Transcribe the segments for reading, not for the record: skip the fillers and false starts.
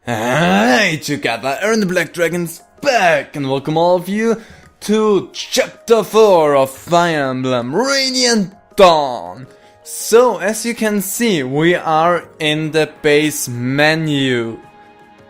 Hey together, Aaron the Black Dragon's back, and welcome all of you to Chapter 4 of Fire Emblem Radiant Dawn. So, as you can see, we are in the base menu.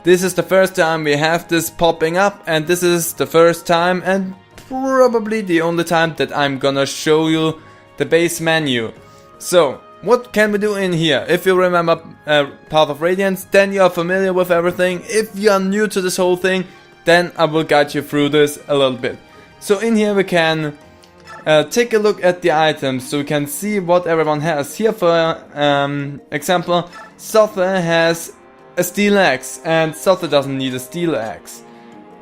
This is the first time we have this popping up, and this is the first time and probably the only time that I'm gonna show you the base menu. So, what can we do in here? If you remember Path of Radiance, then you are familiar with everything. If you are new to this whole thing, then I will guide you through this a little bit. So in here we can take a look at the items, so we can see what everyone has. Here for example, Sotha has a steel axe, and Sotha doesn't need a steel axe.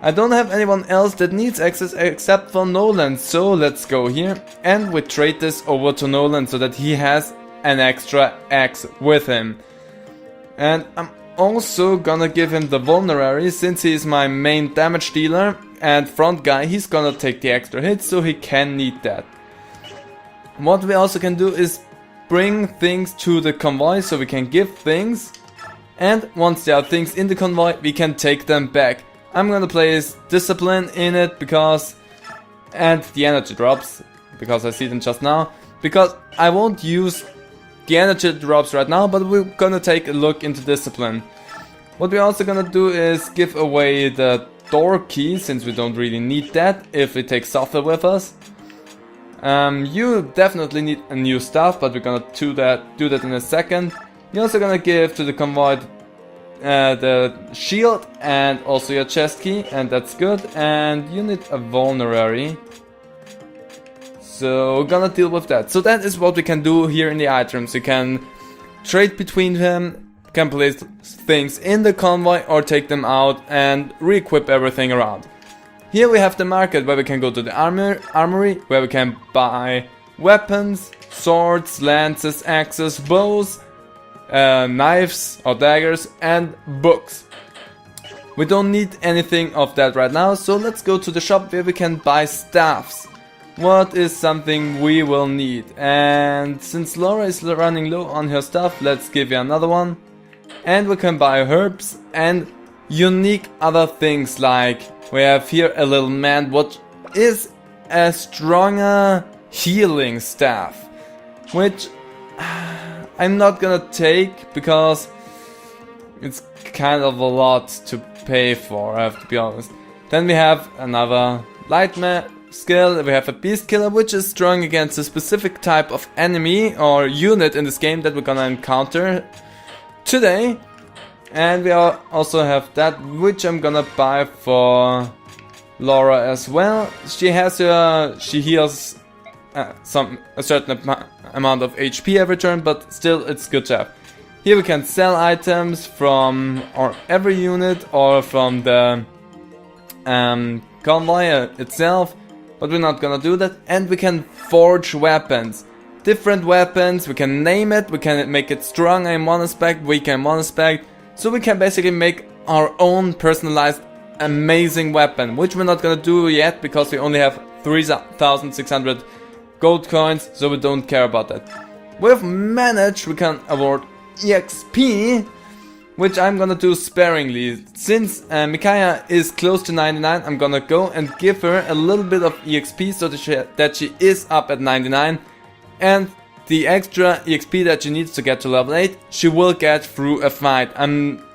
I don't have anyone else that needs axes except for Nolan, so let's go here and we trade this over to Nolan so that he has an extra axe with him. And I'm also gonna give him the vulnerary, since he is my main damage dealer and front guy. He's gonna take the extra hits, so he can need that. What we also can do is bring things to the convoy, so we can give things, and once there are things in the convoy we can take them back. I'm gonna place discipline in it because, and the energy drops, because I see them just now, because I won't use the energy drops right now, but we're gonna take a look into discipline. What we're also gonna do is give away the door key, since we don't really need that if we take Sotha with us. You definitely need a new staff, but we're gonna do that in a second. You're also gonna give to the convoy the shield and also your chest key, and that's good. And you need a vulnerary, so we're gonna deal with that. So that is what we can do here in the items. You can trade between them, can place things in the convoy or take them out and re-equip everything around. Here we have the market, where we can go to the armory, where we can buy weapons, swords, lances, axes, bows, knives or daggers, and books. We don't need anything of that right now, so let's go to the shop where we can buy staffs. What is something we will need? And since Laura is running low on her stuff, let's give you another one. And we can buy herbs and unique other things, like we have here a little man, what is a stronger healing staff, which I'm not gonna take because it's kind of a lot to pay for, I have to be honest. Then we have another light skill. We have a beast killer, which is strong against a specific type of enemy or unit in this game that we're gonna encounter today. And we also have that, which I'm gonna buy for Laura as well. She heals a certain amount of HP every turn, but still it's good to have. Here we can sell items from every unit or from the convoy itself, but we're not gonna do that. And we can forge weapons, different weapons. We can name it, we can make it strong and monospec, weak and monospec, so we can basically make our own personalized amazing weapon, which we're not gonna do yet because we only have 3,600 gold coins, so we don't care about that. With managed we can award EXP, which I'm gonna do sparingly. Since Micaiah is close to 99, I'm gonna go and give her a little bit of EXP so that she is up at 99, and the extra EXP that she needs to get to level 8 she will get through a fight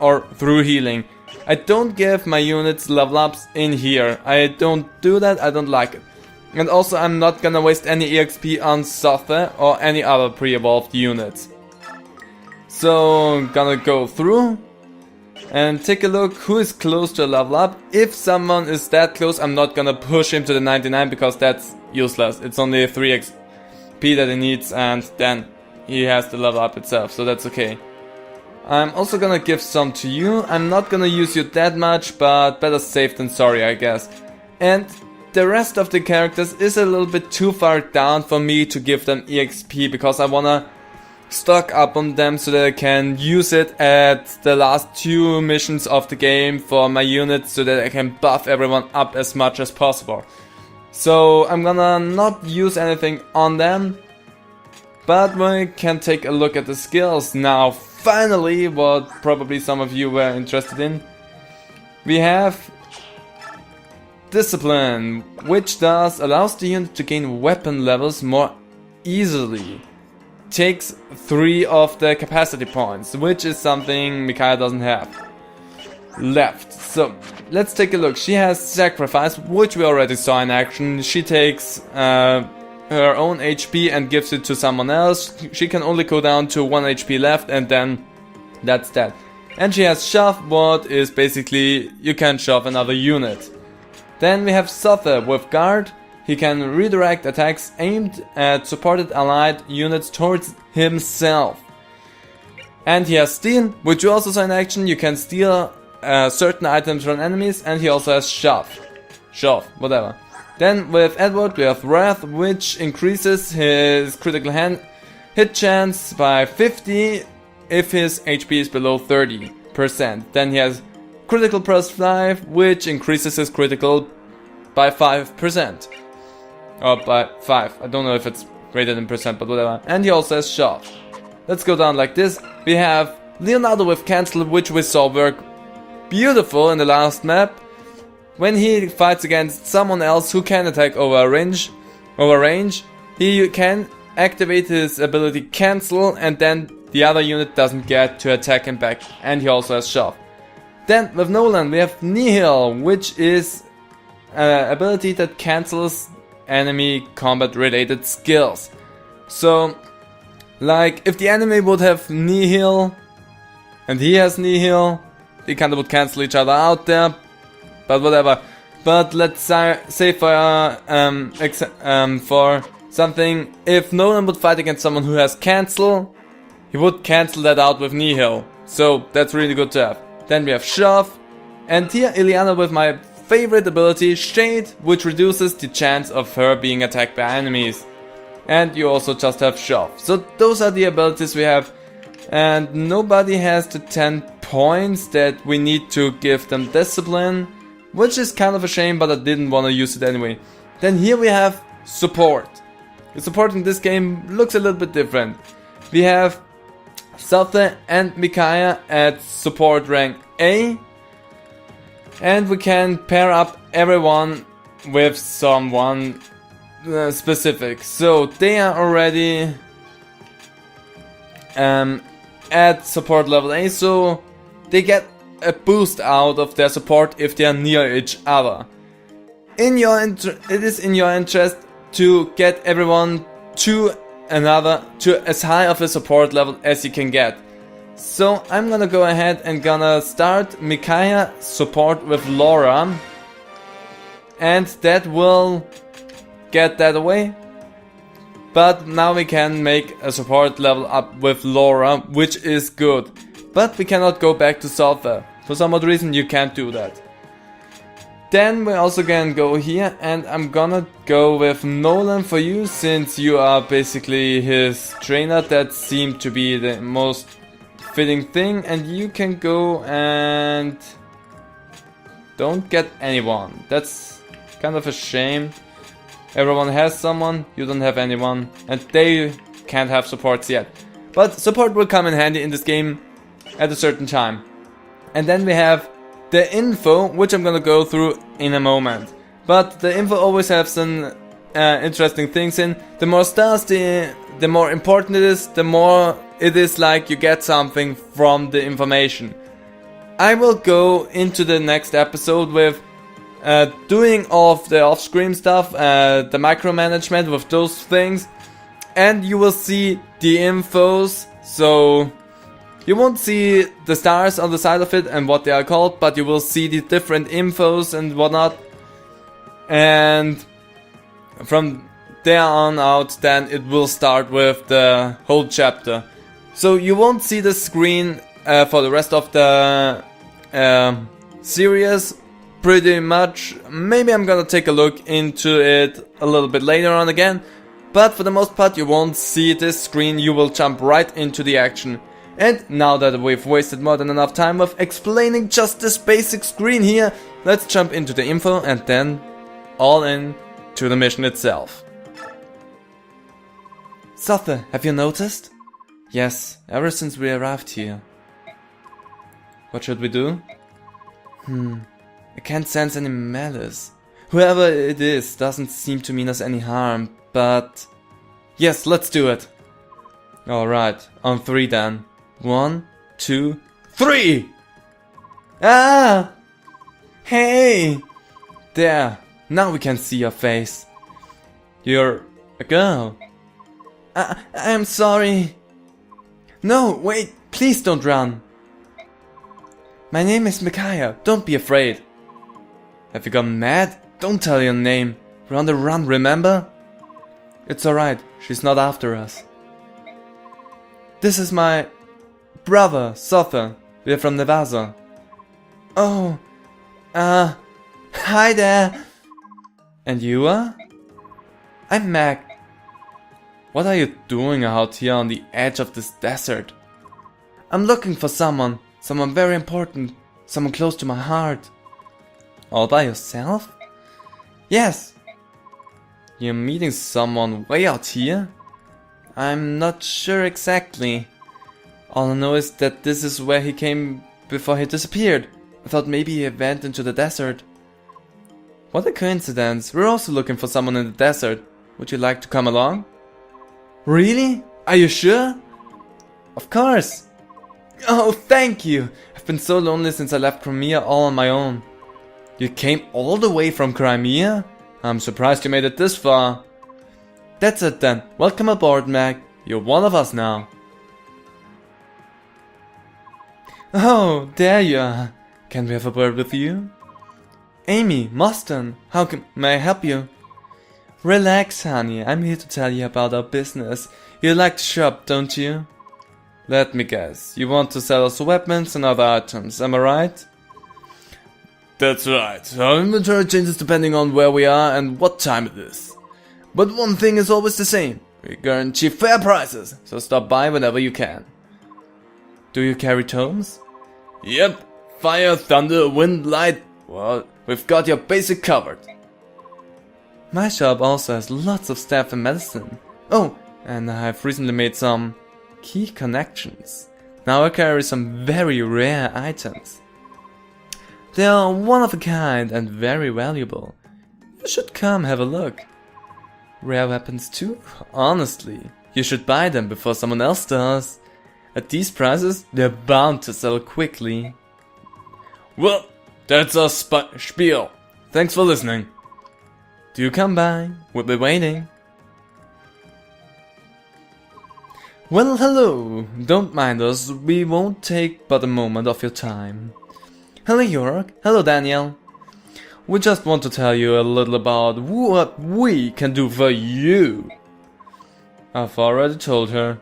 or through healing. I don't give my units level ups in here, I don't do that, I don't like it. And also I'm not gonna waste any EXP on Sotha or any other pre-evolved units. So I'm gonna go through and take a look who is close to a level up. If someone is that close, I'm not gonna push him to the 99 because that's useless. It's only 3 XP that he needs, and then he has to level up itself, so that's okay. I'm also gonna give some to you. I'm not gonna use you that much, but better safe than sorry, I guess. And the rest of the characters is a little bit too far down for me to give them EXP, because I wanna stock up on them so that I can use it at the last 2 missions of the game for my units, so that I can buff everyone up as much as possible. So I'm gonna not use anything on them But we can take a look at the skills now. Finally, what probably some of you were interested in. We have Discipline, which allows the unit to gain weapon levels more easily. Takes 3 of the capacity points, which is something Micaiah doesn't have. Left. So let's take a look. She has Sacrifice, which we already saw in action. She takes her own HP and gives it to someone else. She can only go down to 1 HP left, and then that's that. And she has Shove, what is basically you can shove another unit. Then we have Sotha with Guard. He can redirect attacks aimed at supported allied units towards himself. And he has Steal, which you also saw in action. You can steal certain items from enemies, and he also has Shove, whatever. Then with Edward we have Wrath, which increases his critical hit chance by 50 if his HP is below 30%. Then he has Critical plus 5, which increases his critical by 5%. Or by 5, I don't know if it's greater than percent, but whatever. And he also has Shove. Let's go down like this. We have Leonardo with Cancel, which we saw work beautiful in the last map. When he fights against someone else who can attack over range, he can activate his ability Cancel, and then the other unit doesn't get to attack him back. And he also has Shove. Then with Nolan we have Nihil, which is an ability that cancels enemy combat related skills. So like if the enemy would have Nihil and he has Nihil, they kind of would cancel each other out there, but whatever. But let's say for something, if Nolan would fight against someone who has Cancel, he would cancel that out with Nihil. So that's really good to have. Then we have Shove, and here Ileana with my favorite ability, Shade, which reduces the chance of her being attacked by enemies. And you also just have Shove. So those are the abilities we have, and nobody has the 10 points that we need to give them Discipline, which is kind of a shame, but I didn't want to use it anyway. Then here we have Support. The support in this game looks a little bit different. We have Sotha and Micaiah at support rank A, and we can pair up everyone with someone specific. So they are already at support level A, so they get a boost out of their support if they are near each other. It is in your interest to get everyone to as high of a support level as you can get. So I'm gonna go ahead and gonna start Micaiah support with Laura, and that will get that away. But now we can make a support level up with Laura, which is good. But we cannot go back to Sotha. For some odd reason you can't do that. Then we also can go here, and I'm gonna go with Nolan for you, since you are basically his trainer. That seemed to be the most fitting thing, and you can go and don't get anyone. That's kind of a shame. Everyone has someone, you don't have anyone, and they can't have supports yet. But support will come in handy in this game at a certain time. And then we have the info, which I'm gonna go through in a moment. But the info always has some interesting things in. The more stars, the more important it is, the more it is like you get something from the information. I will go into the next episode with doing all of the off-screen stuff, the micromanagement with those things, and you will see the infos. So you won't see the stars on the side of it and what they are called, but you will see the different infos and whatnot. And from there on out, then it will start with the whole chapter. So you won't see the screen for the rest of the series pretty much. Maybe I'm gonna take a look into it a little bit later on again, but for the most part you won't see this screen, you will jump right into the action. And now that we've wasted more than enough time of explaining just this basic screen here, let's jump into the info and then all in to the mission itself. Sothe, have you noticed? Yes, ever since we arrived here. What should we do? I can't sense any malice. Whoever it is doesn't seem to mean us any harm, but... Yes, let's do it! Alright, on 3 then. 1, 2, 3! Ah! Hey! There, now we can see your face. You're a girl. I'm sorry. No, wait, please don't run. My name is Micaiah, don't be afraid. Have you gone mad? Don't tell your name. We're on the run, remember? It's alright, she's not after us. This is my brother, Sothe. We're from Nevada. Oh, hi there. And you are? I'm Mac. What are you doing out here on the edge of this desert? I'm looking for someone very important, someone close to my heart. All by yourself? Yes. You're meeting someone way out here? I'm not sure exactly. All I know is that this is where he came before he disappeared. I thought maybe he went into the desert. What a coincidence. We're also looking for someone in the desert. Would you like to come along? Really? Are you sure? Of course. Oh, thank you. I've been so lonely since I left Crimea all on my own. You came all the way from Crimea? I'm surprised you made it this far. That's it then. Welcome aboard, Mac. You're one of us now. Oh, there you are. Can we have a word with you? Amy, Moston, may I help you? Relax, honey. I'm here to tell you about our business. You like to shop, don't you? Let me guess. You want to sell us weapons and other items, am I right? That's right. Our inventory changes depending on where we are and what time it is. But one thing is always the same. We guarantee fair prices, so stop by whenever you can. Do you carry tomes? Yep. Fire, thunder, wind, light. Well, we've got your basic covered. My shop also has lots of staff and medicine. Oh, and I've recently made some key connections. Now I carry some very rare items. They are one of a kind and very valuable. You should come have a look. Rare weapons too? Honestly, you should buy them before someone else does. At these prices, they're bound to sell quickly. Well, that's our spiel. Thanks for listening. Do come by, we'll be waiting. Well, hello. Don't mind us, we won't take but a moment of your time. Hello, York. Hello, Daniel. We just want to tell you a little about what we can do for you. I've already told her.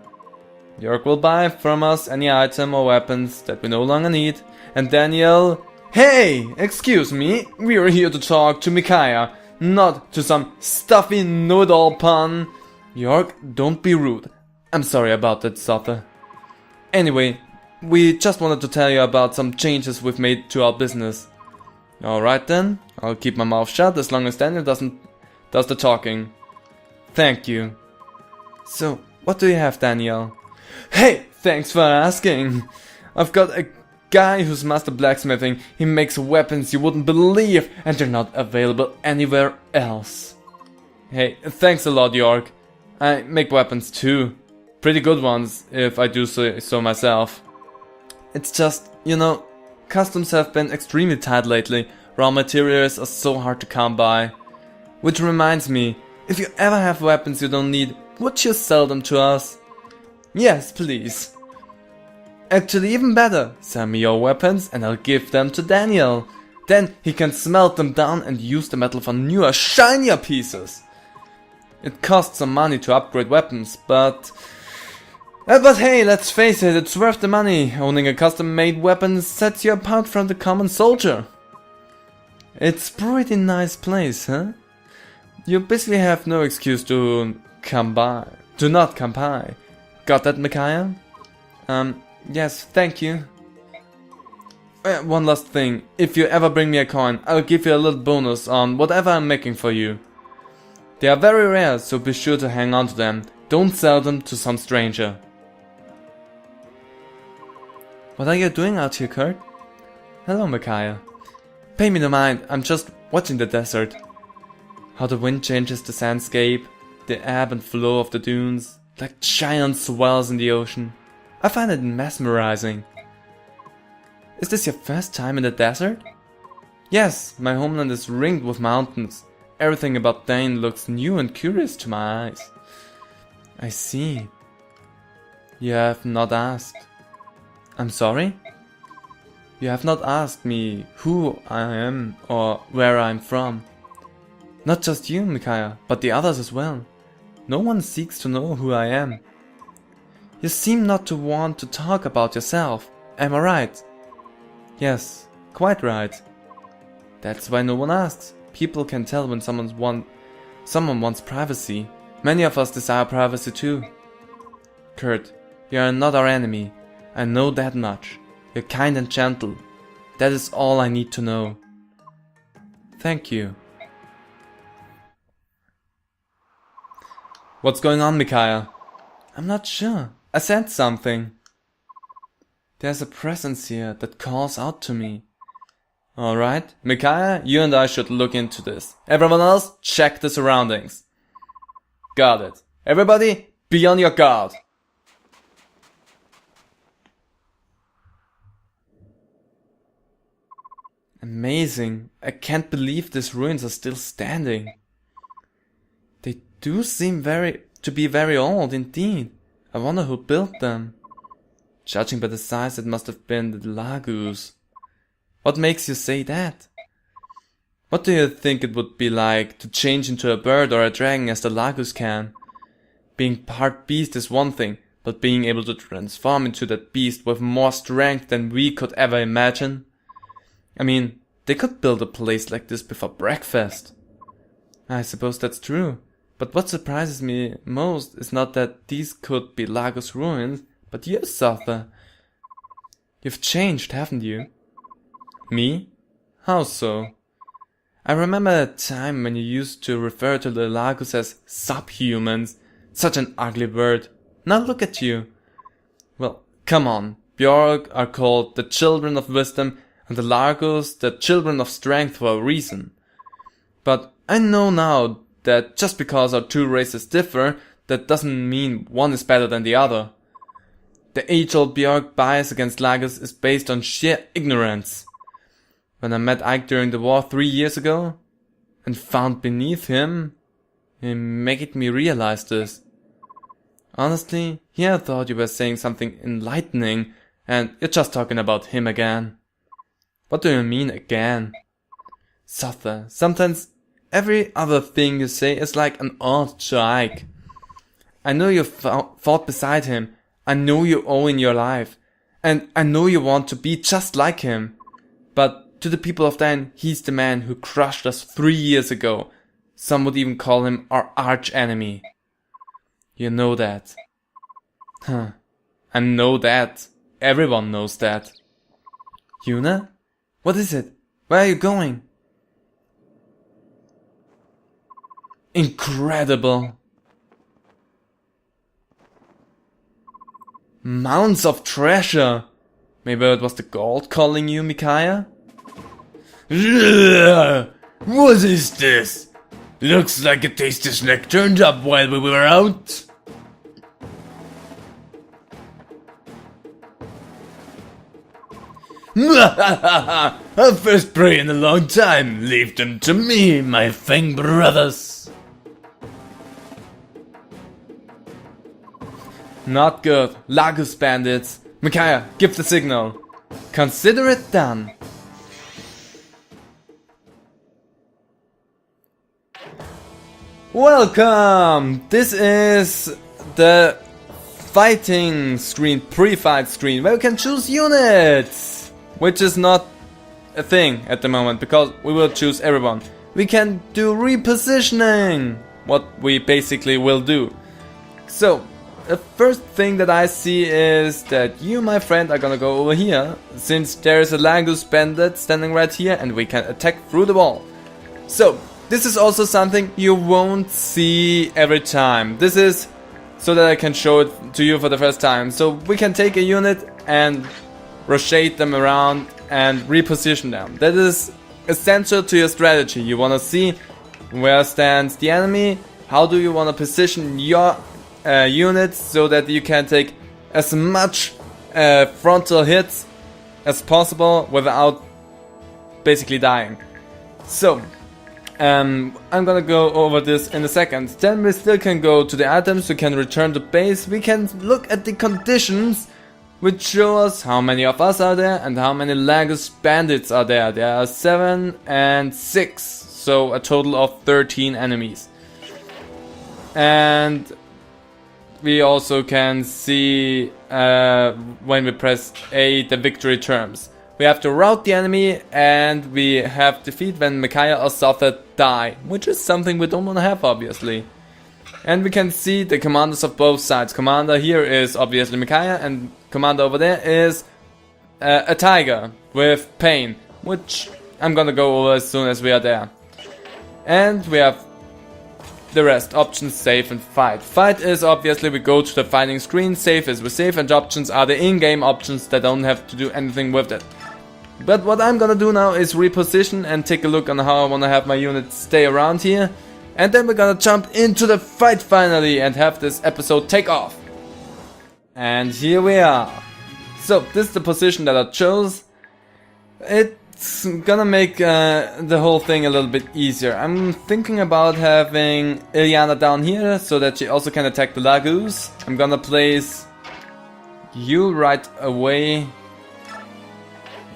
York will buy from us any item or weapons that we no longer need. And Daniel... Hey! Excuse me, we are here to talk to Micaiah, not to some stuffy know-it-all pun. York, don't be rude. I'm sorry about that, Sothe. Anyway, we just wanted to tell you about some changes we've made to our business. Alright then, I'll keep my mouth shut as long as Daniel does the talking. Thank you. So, what do you have, Daniel? Hey, thanks for asking. I've got a guy who's master blacksmithing. He makes weapons you wouldn't believe, and they're not available anywhere else. Hey, thanks a lot, York. I make weapons too. Pretty good ones, if I do say so myself. It's just, you know, customs have been extremely tight lately. Raw materials are so hard to come by. Which reminds me, if you ever have weapons you don't need, would you sell them to us? Yes, please. Actually, even better, sell me your weapons and I'll give them to Daniel. Then he can smelt them down and use the metal for newer, shinier pieces. It costs some money to upgrade weapons, but hey, let's face it, it's worth the money. Owning a custom-made weapon sets you apart from the common soldier. It's a pretty nice place, huh? You basically have no excuse to not come by. Got that, Micaiah? Yes, thank you. One last thing. If you ever bring me a coin, I'll give you a little bonus on whatever I'm making for you. They are very rare, so be sure to hang on to them. Don't sell them to some stranger. What are you doing out here, Kurt? Hello, Micaiah. Pay me no mind, I'm just watching the desert. How the wind changes the sandscape, the ebb and flow of the dunes, like giant swells in the ocean. I find it mesmerizing. Is this your first time in the desert? Yes, my homeland is ringed with mountains. Everything about Dane looks new and curious to my eyes. I see. You have not asked. I'm sorry? You have not asked me who I am or where I'm from. Not just you, Micaiah, but the others as well. No one seeks to know who I am. You seem not to want to talk about yourself. Am I right? Yes, quite right. That's why no one asks. People can tell when someone wants privacy. Many of us desire privacy too. Kurt, you are not our enemy. I know that much. You're kind and gentle. That is all I need to know. Thank you. What's going on, Micaiah? I'm not sure. I sense something. There's a presence here that calls out to me. Alright, Micaiah, you and I should look into this. Everyone else, check the surroundings. Got it. Everybody, be on your guard. Amazing. I can't believe these ruins are still standing. They do seem to be very old indeed. I wonder who built them. Judging by the size, it must have been the Laguz. What makes you say that? What do you think it would be like to change into a bird or a dragon as the Laguz can? Being part beast is one thing, but being able to transform into that beast with more strength than we could ever imagine? I mean, they could build a place like this before breakfast. I suppose that's true, but what surprises me most is not that these could be Laguz ruins, but you, Sotha. You've changed, haven't you? Me? How so? I remember a time when you used to refer to the Laguz as subhumans. Such an ugly word. Now look at you. Well, come on. Beorc are called the children of wisdom and the Laguz the children of strength for a reason. But I know now that just because our two races differ, that doesn't mean one is better than the other. The age-old Beorc bias against Laguz is based on sheer ignorance. When I met Ike during the war 3 years ago, and found beneath him, he made me realize this. Honestly, I thought you were saying something enlightening, and you're just talking about him again. What do you mean again? Sotha, sometimes every other thing you say is like an ode to Ike. I know you fought beside him, I know you owe in your life, and I know you want to be just like him. But to the people of Dan, he's the man who crushed us 3 years ago. Some would even call him our arch enemy. You know that. Huh. I know that. Everyone knows that. Yuna? What is it? Where are you going? Incredible. Mounds of treasure. Maybe it was the gold calling you, Micaiah? What is this? Looks like a tasty snack turned up while we were out. Our first prey in a long time. Leave them to me, my Fang brothers. Not good. Laguz bandits. Micaiah, give the signal. Consider it done. Welcome! This is the fighting screen, pre-fight screen, where you can choose units! Which is not a thing at the moment, because we will choose everyone. We can do repositioning, what we basically will do. So, the first thing that I see is that you, my friend, are gonna go over here, since there is a Laguz bandit standing right here and we can attack through the wall. So, this is also something you won't see every time. This is so that I can show it to you for the first time. So we can take a unit and rotate them around and reposition them. That is essential to your strategy. You want to see where stands the enemy, how do you want to position your units so that you can take as much frontal hits as possible without basically dying. So I'm gonna go over this in a second. Then we still can go to the items, we can return to base, we can look at the conditions which show us how many of us are there and how many Laguz bandits are there. There are 7 and 6, so a total of 13 enemies. And we also can see when we press A the victory terms. We have to rout the enemy and we have defeat when Micaiah or Sotha die, which is something we don't want to have, obviously. And we can see the commanders of both sides. Commander here is obviously Micaiah, and commander over there is a tiger with pain, which I'm gonna go over as soon as we are there. And we have the rest: options, save and fight. Fight is obviously we go to the fighting screen, save is we save, and options are the in-game options that don't have to do anything with it. But what I'm gonna do now is reposition and take a look on how I wanna have my units stay around here. And then we're gonna jump into the fight finally and have this episode take off. And here we are. So this is the position that I chose. It's gonna make the whole thing a little bit easier. I'm thinking about having Ilyana down here so that she also can attack the Laguz. I'm gonna place you right away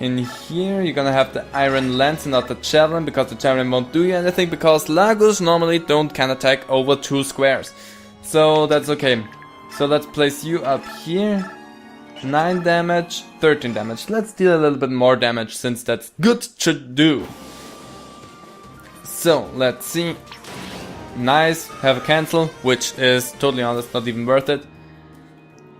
in here. You're gonna have the Iron Lance and not the Javelin, because the Javelin won't do you anything, because Laguz normally don't can attack over 2 squares. So that's okay. So let's place you up here. 9 damage, 13 damage. Let's deal a little bit more damage since that's good to do. So let's see. Nice, have a cancel, which is totally honest, not even worth it.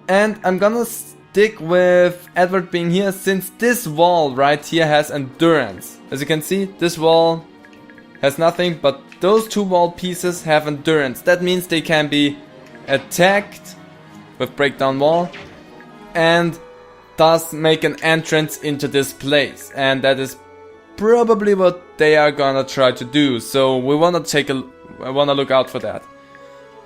And I'm gonna stick with Edward being here, since this wall right here has endurance. As you can see, this wall has nothing, but those 2 wall pieces have endurance. That means they can be attacked with breakdown wall and thus make an entrance into this place. And that is probably what they are gonna try to do. So we wanna look out for that.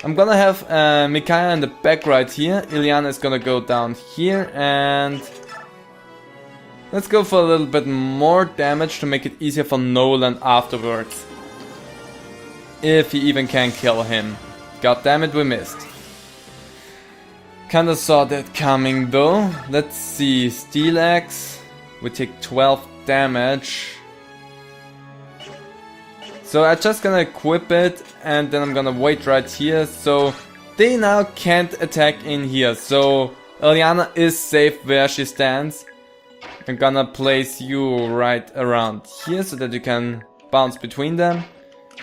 I'm gonna have Micaiah in the back right here. Ilyana is gonna go down here, and let's go for a little bit more damage to make it easier for Nolan afterwards. If he even can kill him. God damn it, we missed. Kinda saw that coming though. Let's see, Steel Axe. We take 12 damage. So I'm just gonna equip it and then I'm gonna wait right here. So they now can't attack in here. So Ilyana is safe where she stands. I'm gonna place you right around here so that you can bounce between them.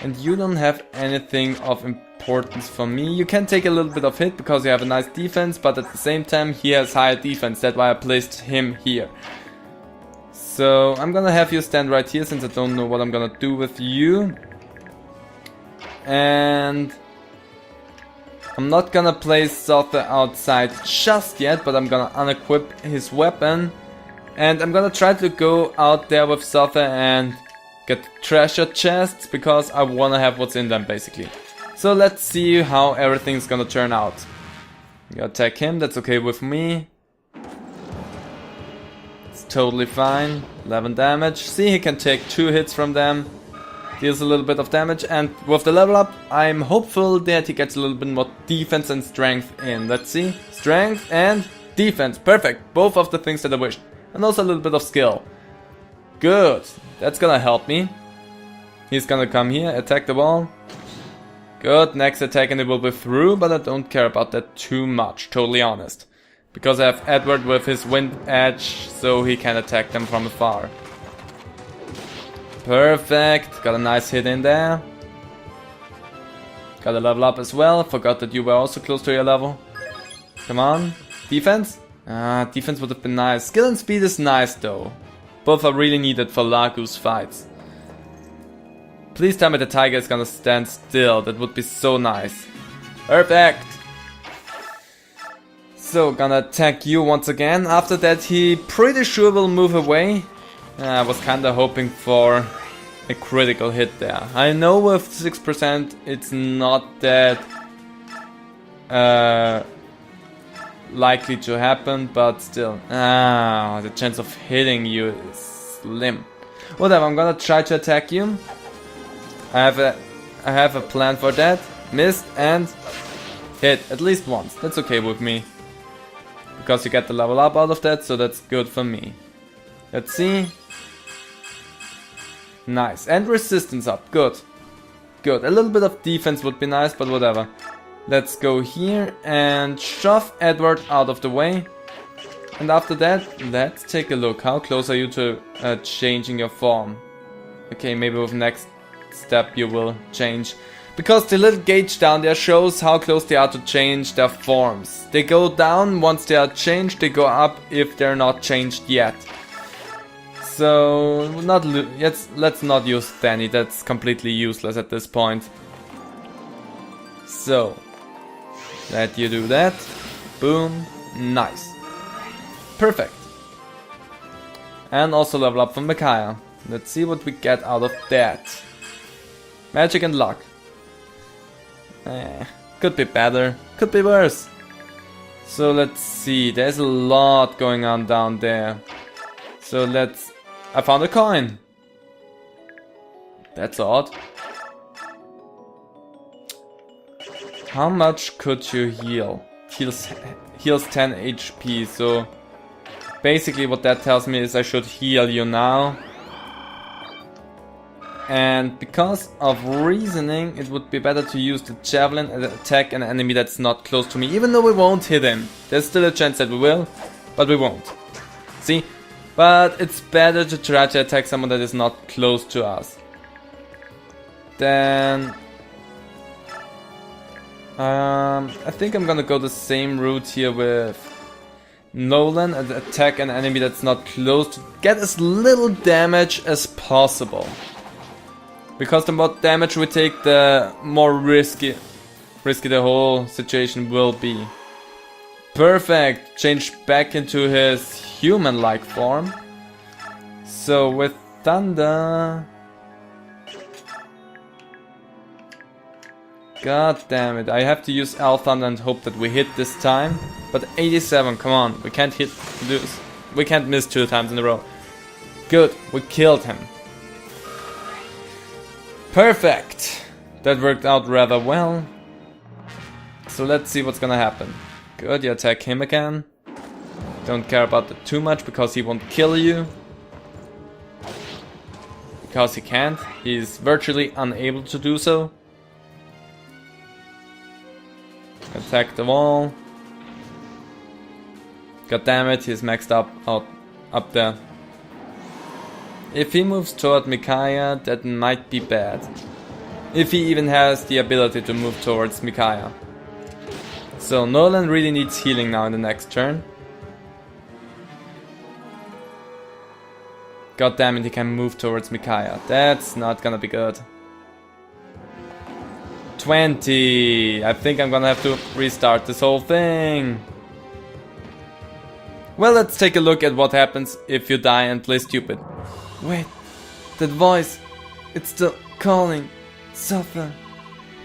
And you don't have anything of importance for me. You can take a little bit of hit because you have a nice defense, but at the same time he has higher defense. That's why I placed him here. So I'm gonna have you stand right here since I don't know what I'm gonna do with you. And I'm not gonna place Sotha outside just yet, but I'm gonna unequip his weapon. And I'm gonna try to go out there with Sotha and get treasure chests, because I wanna have what's in them basically. So let's see how everything's gonna turn out. You attack him, that's okay with me. Totally fine. 11 damage. See, he can take 2 hits from them. Deals a little bit of damage, and with the level up, I'm hopeful that he gets a little bit more defense and strength in. Let's see. Strength and defense. Perfect. Both of the things that I wished. And also a little bit of skill. Good. That's gonna help me. He's gonna come here, attack the wall. Good. Next attack and it will be through, but I don't care about that too much, totally honest. Because I have Edward with his wind edge, so he can attack them from afar. Perfect, got a nice hit in there. Got a level up as well, forgot that you were also close to your level. Come on, defense? Defense would have been nice. Skill and speed is nice though. Both are really needed for Laguz fights. Please tell me the tiger is gonna stand still, that would be so nice. Perfect! So, gonna attack you once again. After that, he pretty sure will move away. I was kinda hoping for a critical hit there. I know with 6% it's not that likely to happen, but still. The chance of hitting you is slim. Whatever, I'm gonna try to attack you. I have a plan for that. Missed and hit at least once. That's okay with me. Because you get the level up out of that, so that's good for me. Let's see. Nice. And resistance up. Good. Good. A little bit of defense would be nice, but whatever. Let's go here and shove Edward out of the way. And after that, let's take a look. How close are you to changing your form? Okay, maybe with next step you will change. Because the little gauge down there shows how close they are to change their forms. They go down once they are changed, they go up if they're not changed yet. So, let's not use Danny, that's completely useless at this point. So, let you do that. Boom, nice. Perfect. And also level up from Micaiah. Let's see what we get out of that. Magic and luck. Could be better, could be worse. So let's see, there's a lot going on down there. So I found a coin. That's odd. How much could you heal? Heals 10 HP, so basically what that tells me is I should heal you now. And because of reasoning, it would be better to use the javelin and attack an enemy that's not close to me, even though we won't hit him. There's still a chance that we will, but we won't. See? But it's better to try to attack someone that is not close to us. Then I think I'm gonna go the same route here with Nolan and attack an enemy that's not close to get as little damage as possible. Because the more damage we take, the more risky the whole situation will be. Perfect! Changed back into his human-like form. So with thunder... God damn it, I have to use L Thunder and hope that we hit this time. But 87, come on, we can't we can't miss 2 times in a row. Good, we killed him. Perfect! That worked out rather well. So let's see what's gonna happen. Good, you attack him again. Don't care about that too much because he won't kill you. Because he can't. He's virtually unable to do so. Attack the wall. God damn it, he's maxed up there. If he moves toward Micaiah, that might be bad. If he even has the ability to move towards Micaiah. So Nolan really needs healing now in the next turn. God damn it, he can move towards Micaiah. That's not gonna be good. 20. I think I'm gonna have to restart this whole thing. Well, let's take a look at what happens if you die and play stupid. Wait, that voice, it's still calling. Suffer.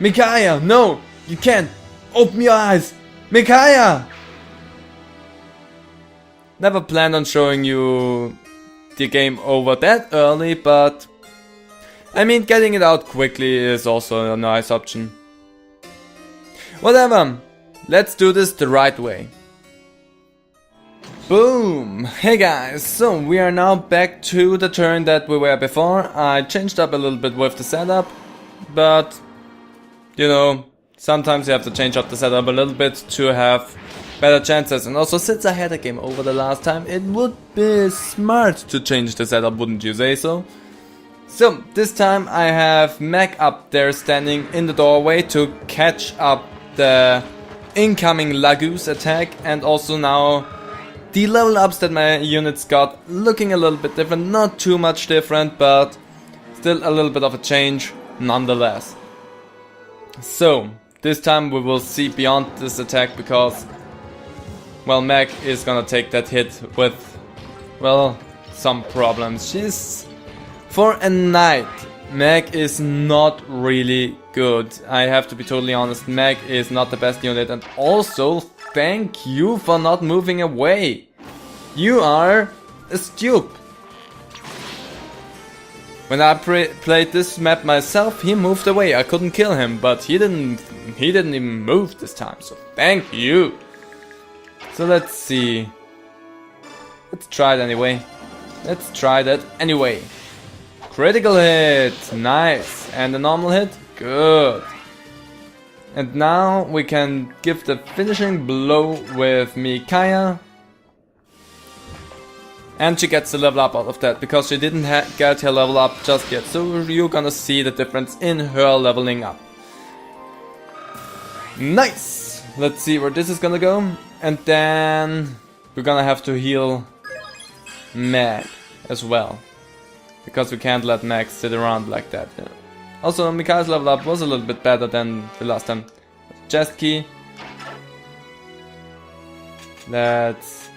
Micaiah, no, you can't. Open your eyes. Micaiah! Never planned on showing you the game over that early, but I mean, getting it out quickly is also a nice option. Whatever, let's do this the right way. Boom! Hey guys, so we are now back to the turn that we were before. I changed up a little bit with the setup, but you know, sometimes you have to change up the setup a little bit to have better chances. And also, since I had a game over the last time, it would be smart to change the setup, wouldn't you say so? So, this time I have Mac up there standing in the doorway to catch up the incoming Laguz attack, and also now the level ups that my units got looking a little bit different, not too much different, but still a little bit of a change nonetheless. So, this time we will see beyond this attack because well, Meg is gonna take that hit with, well, some problems. For a knight, Meg is not really good. I have to be totally honest, Meg is not the best unit, and also thank you for not moving away. You are a stupe. When I played this map myself, he moved away. I couldn't kill him, but he didn't even move this time, so thank you. So let's see. Let's try it anyway. Let's try that anyway. Critical hit, nice. And a normal hit, good. And now we can give the finishing blow with Mikaya. And she gets the level up out of that, because she didn't get her level up just yet. So you're gonna see the difference in her leveling up. Nice! Let's see where this is gonna go. And then we're gonna have to heal Meg as well, because we can't let Meg sit around like that. Yeah. Also, Mikaya's level up was a little bit better than the last time. Chest key. Let's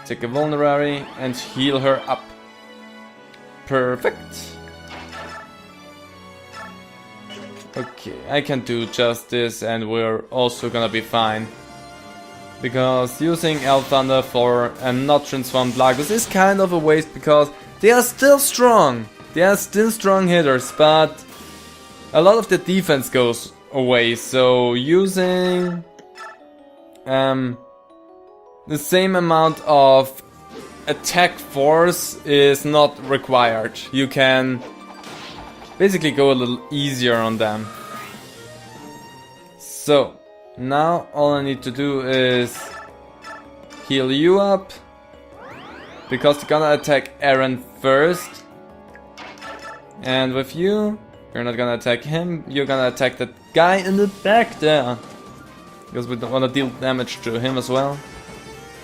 take a vulnerary and heal her up. Perfect. Okay, I can do just this and we're also gonna be fine. Because using Elf Thunder for a not transformed Laguz is kind of a waste, because they are still strong. They are still strong hitters, but a lot of the defense goes away. So using the same amount of attack force is not required. You can basically go a little easier on them. So now all I need to do is heal you up, because they're gonna attack Aaron first. And with you, you're not gonna attack him, you're gonna attack that guy in the back there, because we don't want to deal damage to him as well.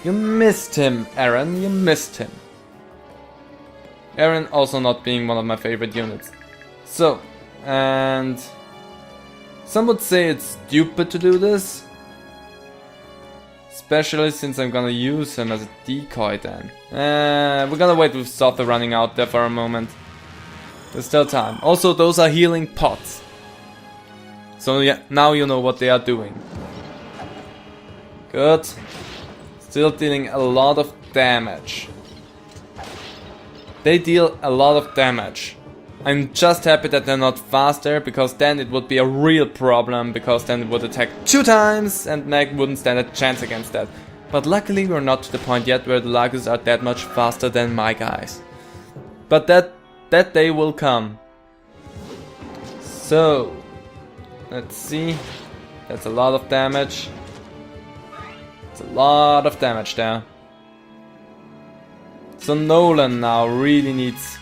You missed him, Aaron, you missed him. Aaron also not being one of my favorite units. So, and some would say it's stupid to do this, especially since I'm gonna use him as a decoy then. We're gonna wait with Sotha running out there for a moment. There's still time. Also, those are healing pots. So yeah, now you know what they are doing. Good. Still dealing a lot of damage. They deal a lot of damage. I'm just happy that they're not faster, because then it would be a real problem, because then it would attack 2 times and Meg wouldn't stand a chance against that. But luckily we're not to the point yet where the Laguz are that much faster than my guys. But that day will come. So, let's see. That's a lot of damage. It's a lot of damage there. So Nolan now really needs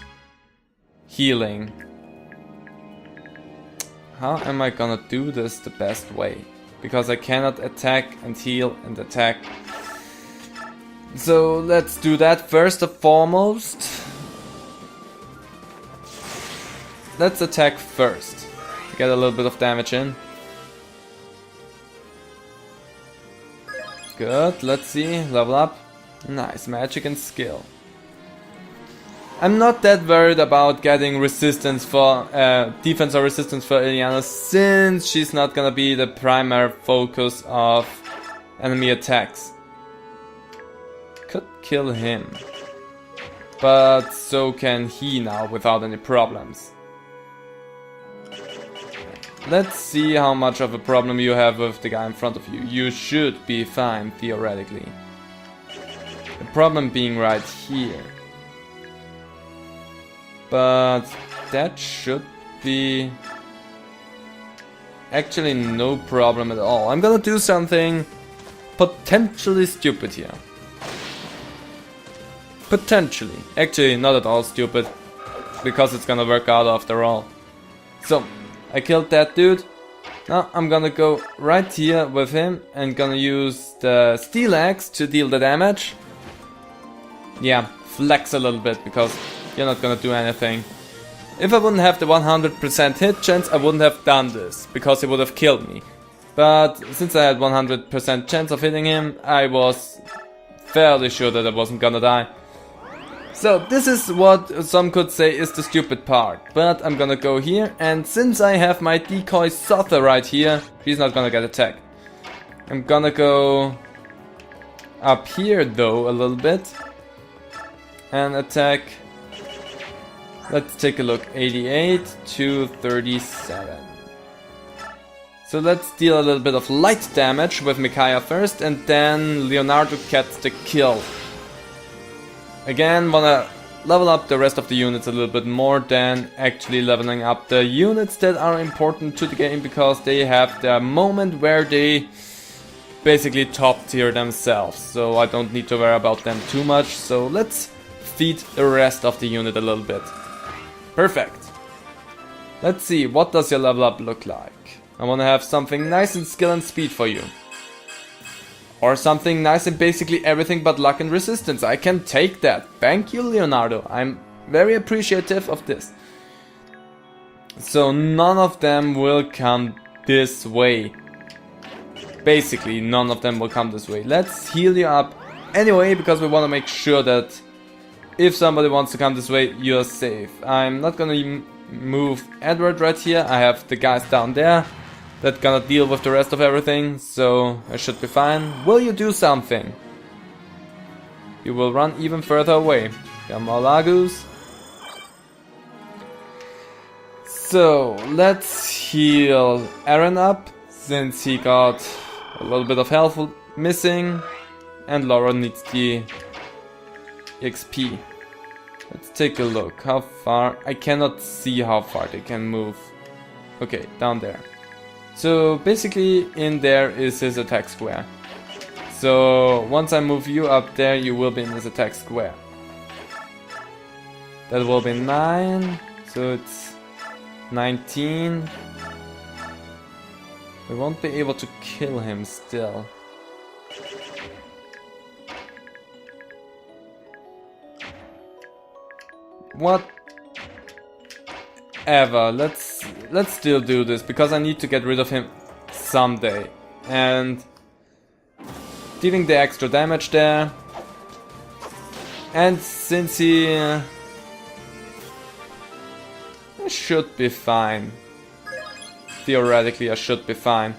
healing. How am I gonna do this the best way? Because I cannot attack and heal and attack. So let's do that first and foremost. Let's attack first to get a little bit of damage in. Good, let's see, level up. Nice, magic and skill. I'm not that worried about getting resistance for defense or resistance for Ileana, since she's not gonna be the primary focus of enemy attacks. Could kill him, but so can he now without any problems. Let's see how much of a problem you have with the guy in front of you. You should be fine, theoretically. The problem being right here. But that should be actually no problem at all. I'm gonna do something potentially stupid here. Potentially. Actually, not at all stupid, because it's gonna work out after all. So, I killed that dude. Now I'm gonna go right here with him and gonna use the steel axe to deal the damage. Yeah, flex a little bit, because you're not gonna do anything. If I wouldn't have the 100% hit chance, I wouldn't have done this, because he would have killed me. But since I had 100% chance of hitting him, I was fairly sure that I wasn't gonna die. So this is what some could say is the stupid part. But I'm gonna go here, and since I have my decoy Sotha right here, she's not gonna get attacked. I'm gonna go up here though a little bit and attack. Let's take a look. 88 to 37. So let's deal a little bit of light damage with Micaiah first, and then Leonardo gets the kill. Again, wanna level up the rest of the units a little bit more than actually leveling up the units that are important to the game, because they have their moment where they basically top tier themselves. So I don't need to worry about them too much. So let's feed the rest of the unit a little bit. Perfect. Let's see, what does your level up look like? I want to have something nice in skill and speed for you. Or something nice in basically everything but luck and resistance. I can take that. Thank you, Leonardo. I'm very appreciative of this. So none of them will come this way. Basically, none of them will come this way. Let's heal you up anyway, because we want to make sure that if somebody wants to come this way, you're safe. I'm not gonna move Edward right here. I have the guys down there that gonna deal with the rest of everything, so I should be fine. Will you do something? You will run even further away. Come on, Laguz. So let's heal Aaron up, since he got a little bit of health missing, and Laura needs the XP. Let's take a look. How far? I cannot see how far they can move. Okay, down there. So basically in there is his attack square. So once I move you up there, you will be in his attack square. That will be 9. So it's 19. We won't be able to kill him still. Whatever, let's still do this, because I need to get rid of him someday. And dealing the extra damage there. And since he should be fine. Theoretically, I should be fine.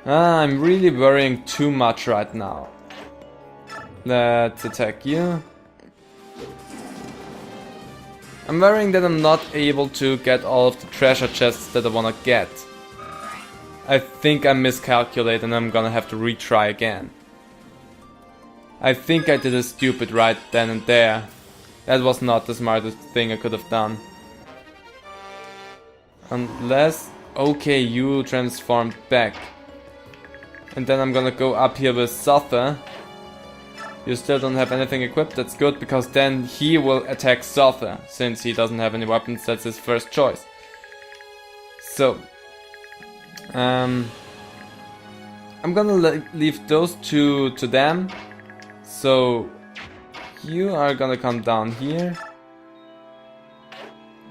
I'm really worrying too much right now. Let's attack you. I'm worrying that I'm not able to get all of the treasure chests that I wanna get. I think I miscalculated and I'm gonna have to retry again. I think I did a stupid right then and there. That was not the smartest thing I could have done. Unless... okay, you transformed back. And then I'm gonna go up here with Sotha. You still don't have anything equipped, that's good, because then he will attack Sotha. Since he doesn't have any weapons, that's his first choice. So... I'm gonna leave those two to them. So... you are gonna come down here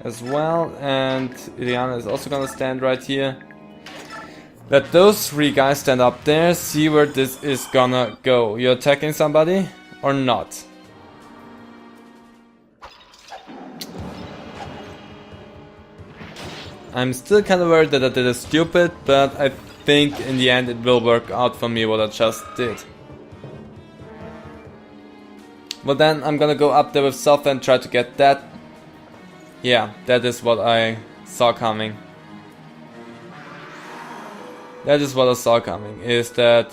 as well, and Iliana is also gonna stand right here. Let those three guys stand up there, see where this is gonna go. You're attacking somebody or not? I'm still kinda worried that I did a stupid, but I think in the end it will work out for me what I just did. But then I'm gonna go up there with Sotha and try to get that. Yeah, that is what I saw coming. That is what I saw coming, is that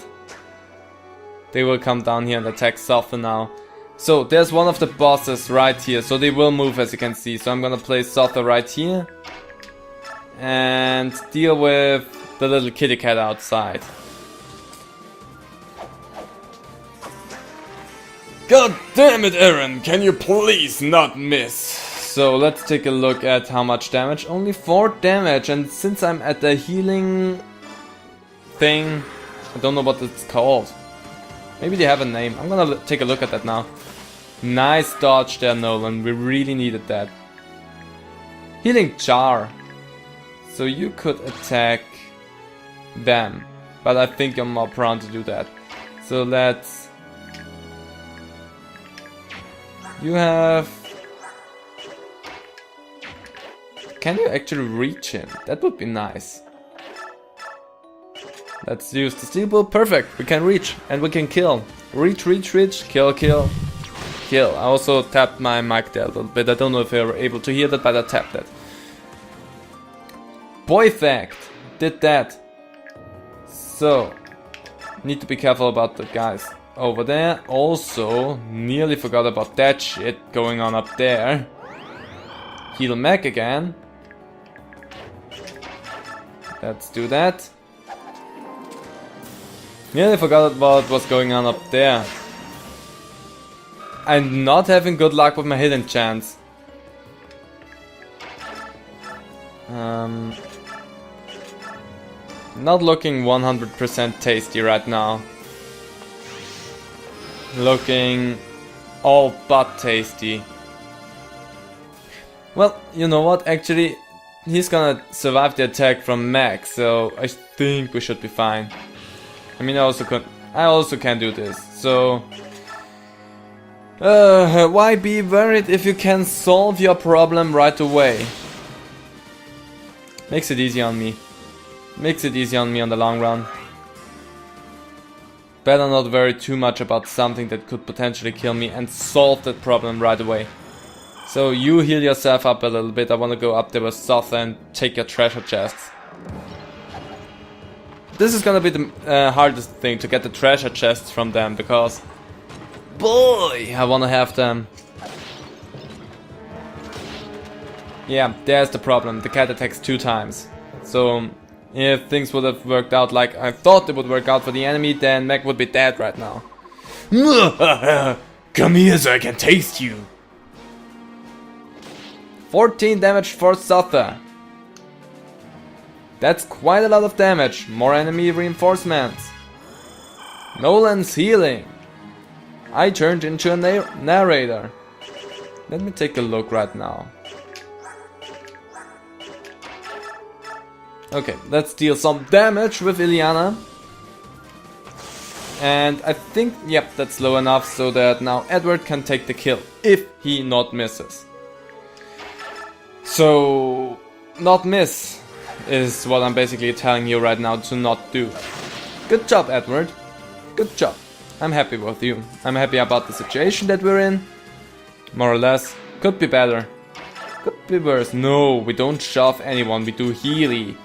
they will come down here and attack Sotha now. So there's one of the bosses right here, so they will move as you can see. So I'm gonna place Sotha right here and deal with the little kitty cat outside. God damn it, Aaron, can you please not miss? So let's take a look at how much damage. Only 4 damage, and since I'm at the healing thing, I don't know what it's called. Maybe they have a name. I'm gonna take a look at that now. Nice dodge there, Nolan. We really needed that. Healing jar. So you could attack them, but I think you're more prone to do that. So let's... You have... Can you actually reach him? That would be nice. Let's use the steel bow. Perfect. We can reach and we can kill. Reach, reach, reach. Kill, kill. Kill. I also tapped my mic there a little bit. I don't know if you were able to hear that, but I tapped it. Boy fact. Did that. So, need to be careful about the guys over there. Also, nearly forgot about that shit going on up there. Heal mech again. Let's do that. Nearly forgot about what's going on up there. I'm not having good luck with my hidden chance. Not looking 100% tasty right now. Looking all but tasty. Well, you know what? Actually, he's gonna survive the attack from Max, so I think we should be fine. I mean, I also can do this. So, why be worried if you can solve your problem right away? Makes it easy on me. Makes it easy on me on the long run. Better not worry too much about something that could potentially kill me and solve that problem right away. So you heal yourself up a little bit. I want to go up there with Sotha and take your treasure chests. This is gonna be the hardest thing, to get the treasure chests from them, because boy, I wanna have them. Yeah, there's the problem. The cat attacks 2 times. So if things would have worked out like I thought they would work out for the enemy, then Mech would be dead right now. Come here so I can taste you. 14 damage for Sotha. That's quite a lot of damage. More enemy reinforcements. Nolan's healing. I turned into a narrator. Let me take a look right now. Okay, let's deal some damage with Ileana. And I think, yep, that's low enough so that now Edward can take the kill if he not misses. So, not miss is what I'm basically telling you right now to not do. Good job, Edward. Good job. I'm happy with you. I'm happy about the situation that we're in. More or less. Could be better. Could be worse. No, we don't shove anyone. We do healy.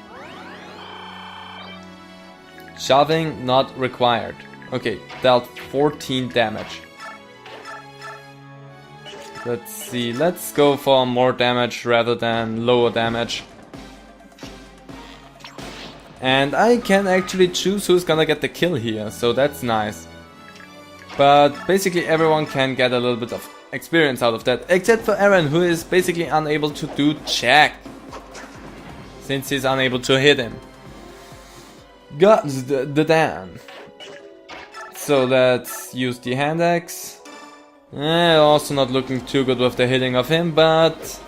Shoving not required. Okay, dealt 14 damage. Let's see. Let's go for more damage rather than lower damage. And I can actually choose who's gonna get the kill here, so that's nice. But basically everyone can get a little bit of experience out of that, except for Aaron, who is basically unable to do check, since he's unable to hit him. God the damn. So let's use the hand axe. Also not looking too good with the hitting of him, but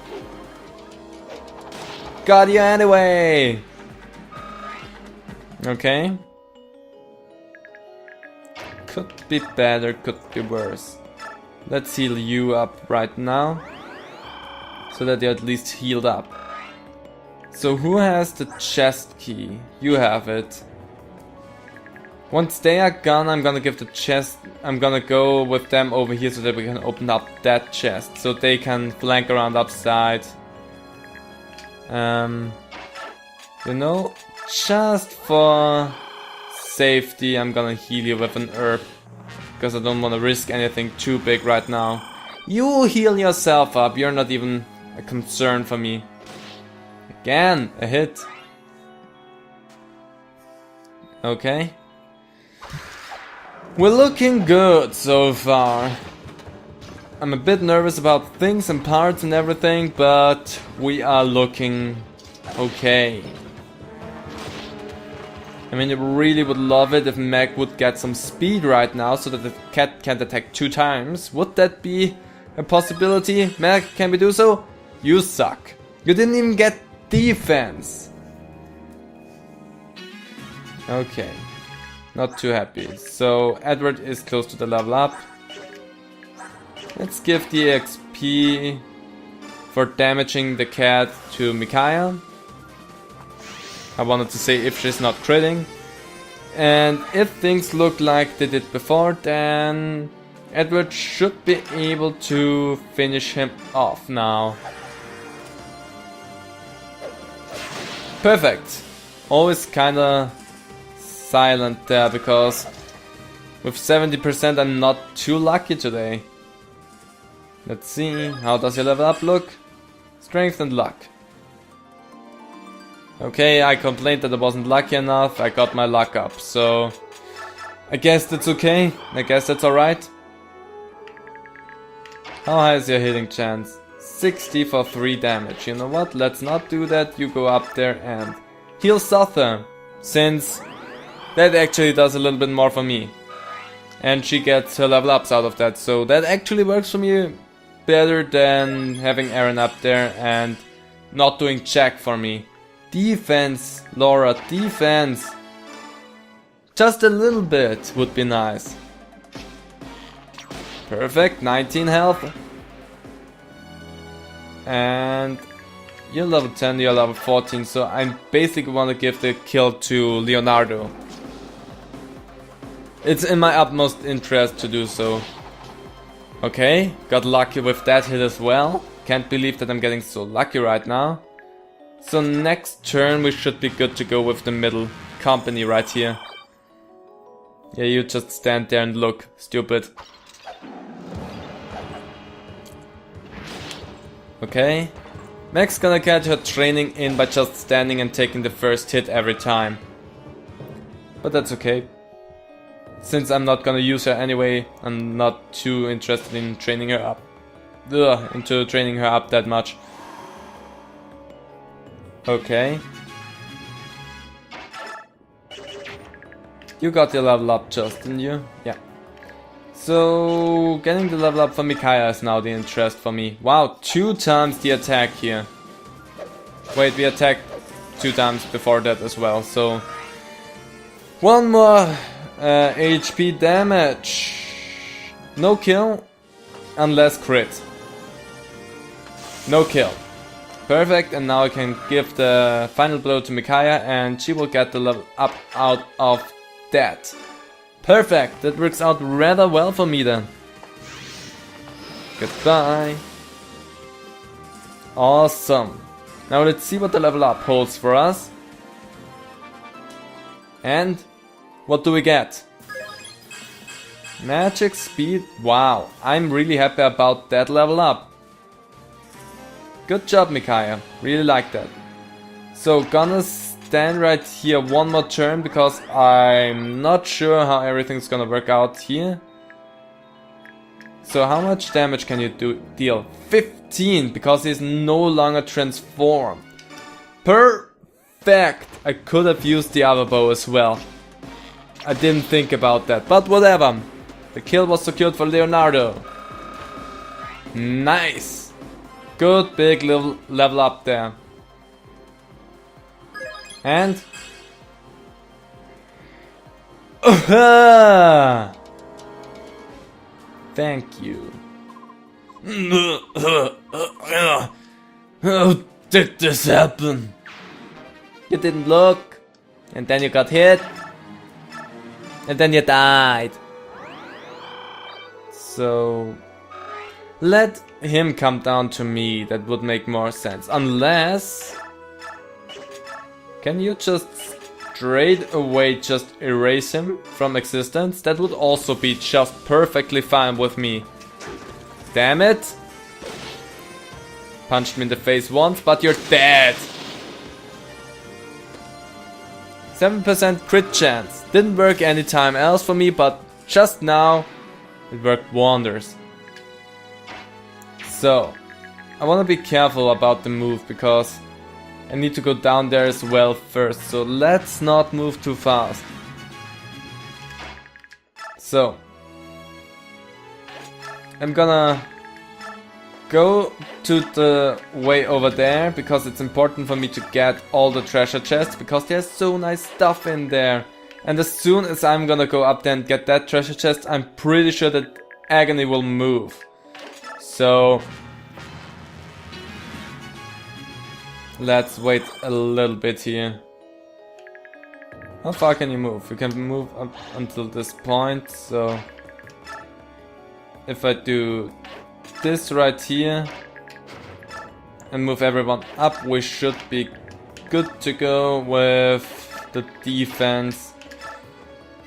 got you anyway. Okay. Could be better, could be worse. Let's heal you up right now, so that you're at least healed up. So who has the chest key? You have it. Once they are gone, I'm gonna give the chest. I'm gonna go with them over here so that we can open up that chest, so they can flank around upside. You know, just for safety, I'm gonna heal you with an herb, because I don't want to risk anything too big right now. You heal yourself up. You're not even a concern for me. Again, a hit. Okay. We're looking good so far. I'm a bit nervous about things and parts and everything, but we are looking okay. I mean, I really would love it if Meg would get some speed right now so that the cat can't attack 2 times. Would that be a possibility? Meg, can we do so? You suck. You didn't even get defense. Okay. Not too happy. So Edward is close to the level up. Let's give the XP for damaging the cat to Micaiah. I wanted to say if she's not critting. And if things look like they did before, then Edward should be able to finish him off now. Perfect. Always kinda silent there because with 70% I'm not too lucky today. Let's see, how does your level up look? Strength and luck. Okay, I complained that I wasn't lucky enough, I got my luck up, so I guess that's okay, I guess that's alright. How high is your hitting chance? 60 for 3 damage. You know what, let's not do that, you go up there and heal Sotha, since that actually does a little bit more for me. And she gets her level ups out of that, so that actually works for me better than having Aaron up there and not doing jack for me. Defense, Laura, defense. Just a little bit would be nice. Perfect, 19 health. And you're level 10, you're level 14, so I basically want to give the kill to Leonardo. It's in my utmost interest to do so. Okay, got lucky with that hit as well. Can't believe that I'm getting so lucky right now. So next turn we should be good to go with the middle company right here. Yeah, you just stand there and look stupid. Okay. Meg's gonna get her training in by just standing and taking the first hit every time. But that's okay. Since I'm not gonna use her anyway, I'm not too interested in training her up. Into training her up that much. Okay. You got your level up just, didn't you? Yeah. So, getting the level up for Micaiah is now the interest for me. Wow, 2 times the attack here. Wait, we attacked 2 times before that as well, so... 1 more HP damage. No kill, unless crit. No kill. Perfect, and now I can give the final blow to Micaiah and she will get the level up out of that. Perfect, that works out rather well for me then. Goodbye. Awesome. Now let's see what the level up holds for us. And what do we get? Magic speed. Wow, I'm really happy about that level up. Good job, Micaiah. Really like that. So, gonna stand right here one more turn because I'm not sure how everything's gonna work out here. So, how much damage can you deal? 15, because he's no longer transformed. Perfect! I could have used the other bow as well. I didn't think about that, but whatever. The kill was secured for Leonardo. Nice! Good big level up there. And... Thank you. How did this happen? You didn't look. And then you got hit. And then you died. So... let him come down to me, that would make more sense. Unless... can you just straight away just erase him from existence? That would also be just perfectly fine with me. Damn it! Punched me in the face once, but you're dead! 7% crit chance. Didn't work any time else for me, but just now it worked wonders. So, I want to be careful about the move because I need to go down there as well first. So let's not move too fast. So, I'm gonna go to the way over there because it's important for me to get all the treasure chests because there's so nice stuff in there. And as soon as I'm gonna go up there and get that treasure chest, I'm pretty sure that Agony will move. So let's wait a little bit here. How far can you move? You can move up until this point, so if I do this right here and move everyone up, we should be good to go with the defense.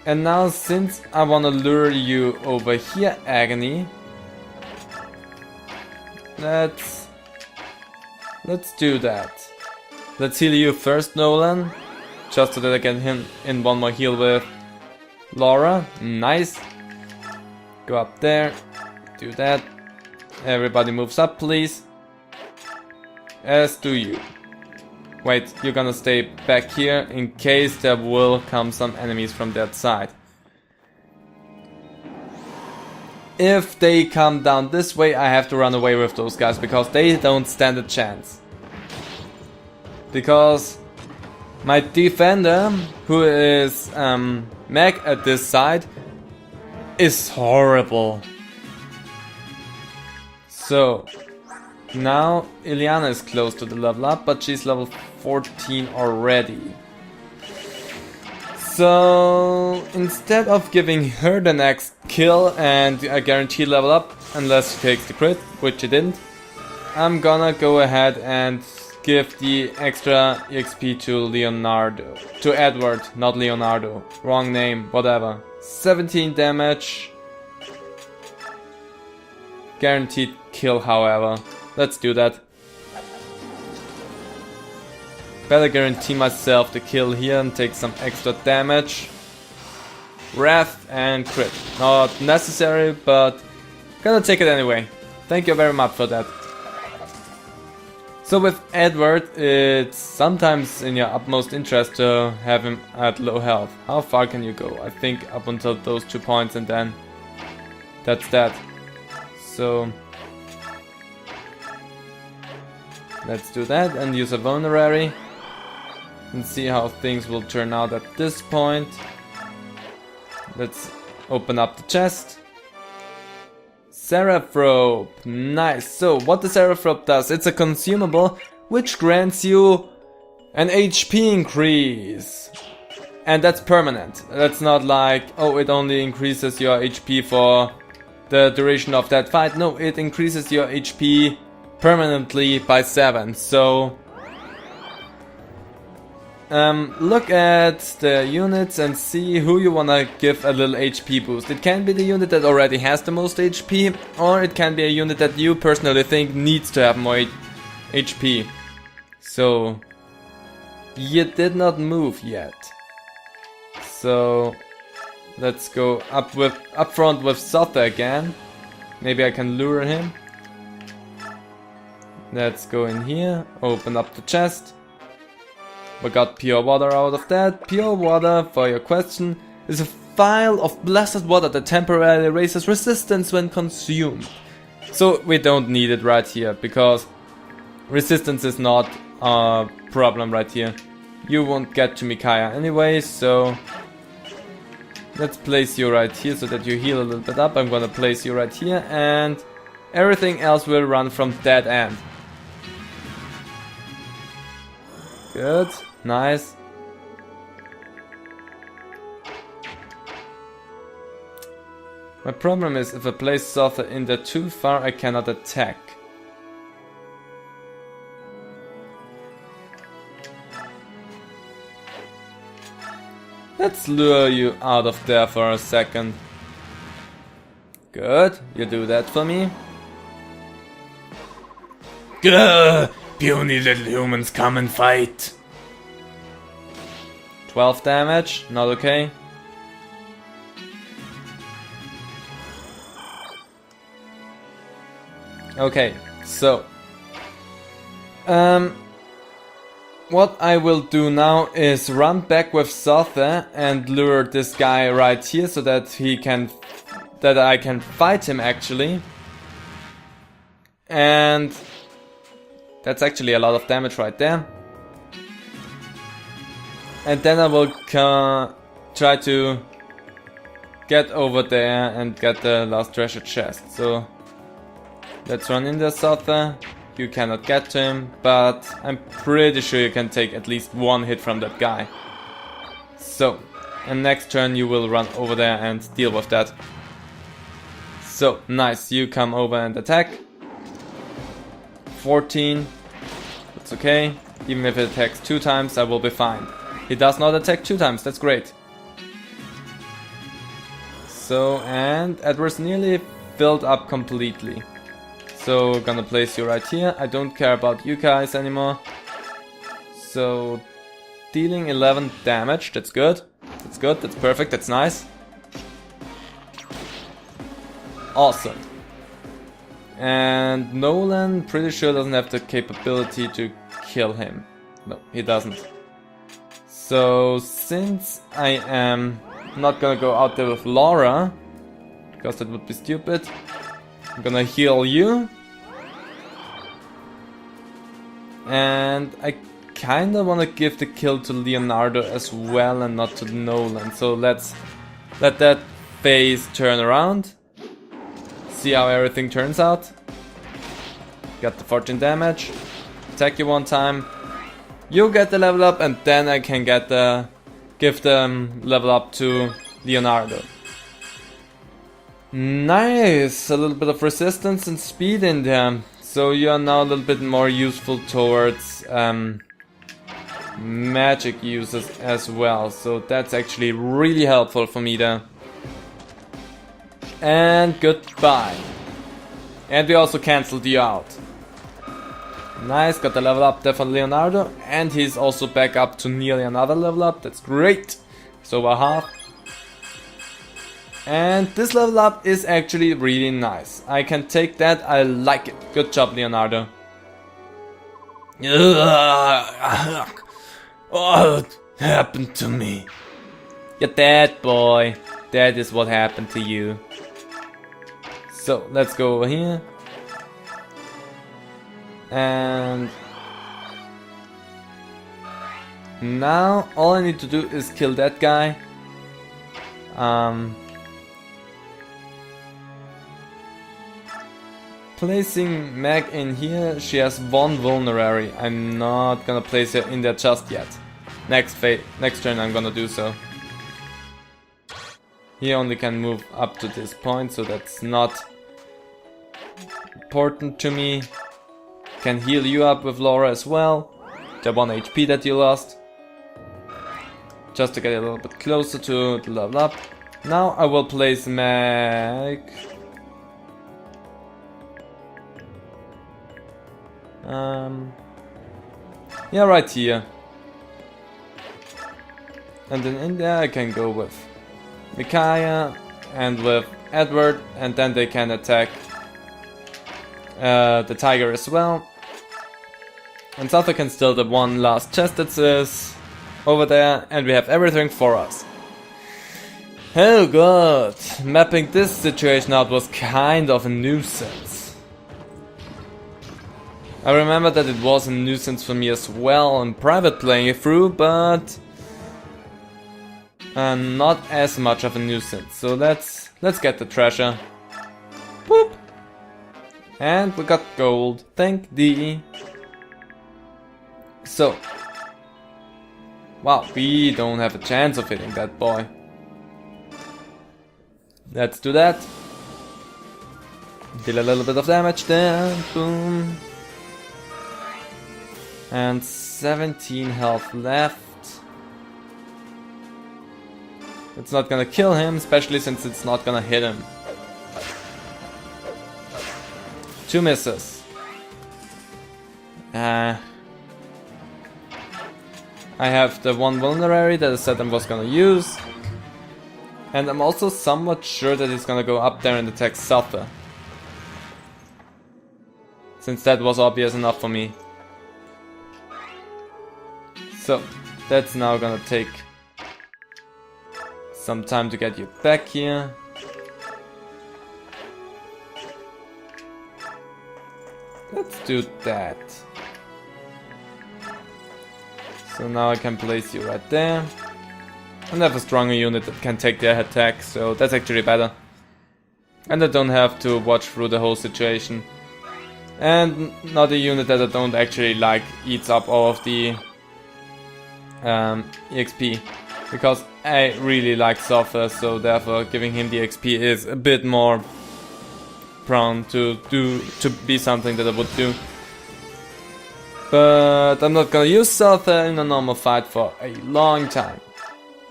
And now, since I wanna lure you over here, Agony, let's do that. Let's heal you first, Nolan, just so that I can hit in one more heal with Laura. Nice. Go up there, do that. Everybody moves up, please. As do you. Wait, you're gonna stay back here in case there will come some enemies from that side. If they come down this way, I have to run away with those guys because they don't stand a chance. Because my defender, who is Meg at this side, is horrible. So now Ileana is close to the level up, but she's level 14 already. So instead of giving her the next kill and a guaranteed level up, unless she takes the crit, which she didn't, I'm gonna go ahead and give the extra EXP to Leonardo. To Edward, not Leonardo. Wrong name, whatever. 17 damage. Guaranteed kill, however. Let's do that. Better guarantee myself the kill here and take some extra damage. Wrath and crit. Not necessary, but gonna take it anyway. Thank you very much for that. So with Edward, it's sometimes in your utmost interest to have him at low health. How far can you go? I think up until those 2 points and then that's that. So let's do that and use a vulnerary and see how things will turn out at this point. Let's open up the chest. Seraph Robe, nice. So what the Seraph Robe does, it's a consumable which grants you an HP increase. And that's permanent. That's not like, oh, it only increases your HP for the duration of that fight. No, it increases your HP permanently by 7. So look at the units and see who you wanna give a little HP boost. It can be the unit that already has the most HP, or it can be a unit that you personally think needs to have more HP. So you did not move yet. So let's go up front with Sotha again. Maybe I can lure him. Let's go in here, open up the chest. We got pure water out of that. Pure water, for your question, is a vial of blessed water that temporarily raises resistance when consumed. So we don't need it right here, because resistance is not a problem right here. You won't get to Micaiah anyway, so let's place you right here so that you heal a little bit up. I'm gonna place you right here, and everything else will run from that end. Good, nice. My problem is if I place Sotha in there too far, I cannot attack. Let's lure you out of there for a second. Good, you do that for me. Gah! Puny little humans, come and fight. 12 damage, not okay. Okay, so what I will do now is run back with Sotha and lure this guy right here so that I can fight him actually. And that's actually a lot of damage right there. And then I will try to get over there and get the last treasure chest. So let's run in there, Sotha. You cannot get to him, but I'm pretty sure you can take at least one hit from that guy. So, and next turn you will run over there and deal with that. So, nice, you come over and attack. 14, that's okay. Even if it attacks 2 times, I will be fine. He does not attack 2 times, that's great. So, and Edward's nearly filled up completely. So, gonna place you right here. I don't care about you guys anymore. So, dealing 11 damage, that's good. That's good, that's perfect, that's nice. Awesome. And Nolan, pretty sure doesn't have the capability to kill him. No, he doesn't. So, since I am not gonna go out there with Laura, because that would be stupid, I'm gonna heal you. And I kinda wanna give the kill to Leonardo as well and not to Nolan. So let's let that phase turn around. See how everything turns out. Got the 14 damage. Attack you one time. You get the level up and then I can get the give the level up to Leonardo. Nice! A little bit of resistance and speed in there. So you are now a little bit more useful towards magic uses as well. So that's actually really helpful for me there. And goodbye. And we also cancelled you out. Nice, got the level up there for Leonardo. And he's also back up to nearly another level up. That's great. So we're half. And this level up is actually really nice. I can take that, I like it. Good job, Leonardo. What happened to me? You're dead, boy. That is what happened to you. So, let's go over here. And now, all I need to do is kill that guy. Placing Meg in here, she has 1 vulnerary. I'm not gonna place her in there just yet. Next turn I'm gonna do so. He only can move up to this point, so that's not important to me. Can heal you up with Laura as well. The 1 HP that you lost. Just to get a little bit closer to the level up. Now I will place Meg. Yeah, right here. And then in there I can go with Micaiah and with Edward, and then they can attack the tiger as well. And Sotha can steal the 1 last chest that is over there, and we have everything for us. Oh god, mapping this situation out was kind of a nuisance. I remember that it was a nuisance for me as well in private playing it through, but not as much of a nuisance. So let's get the treasure. Boop! And we got gold. Thank thee. So, wow, we don't have a chance of hitting that boy. Let's do that. Deal a little bit of damage there. Boom. And 17 health left. It's not gonna kill him, especially since it's not gonna hit him. 2 misses. I have the 1 vulnerary that I said I was gonna use. And I'm also somewhat sure that he's gonna go up there and attack Sotha. Since that was obvious enough for me. So, that's now gonna take some time to get you back here. Let's do that. So now I can place you right there. And I have a stronger unit that can take their attack, so that's actually better. And I don't have to watch through the whole situation. And not a unit that I don't actually like eats up all of the EXP. Because I really like Sopher, so therefore giving him the XP is a bit more prone to be something that I would do. But I'm not gonna use Sopher in a normal fight for a long time.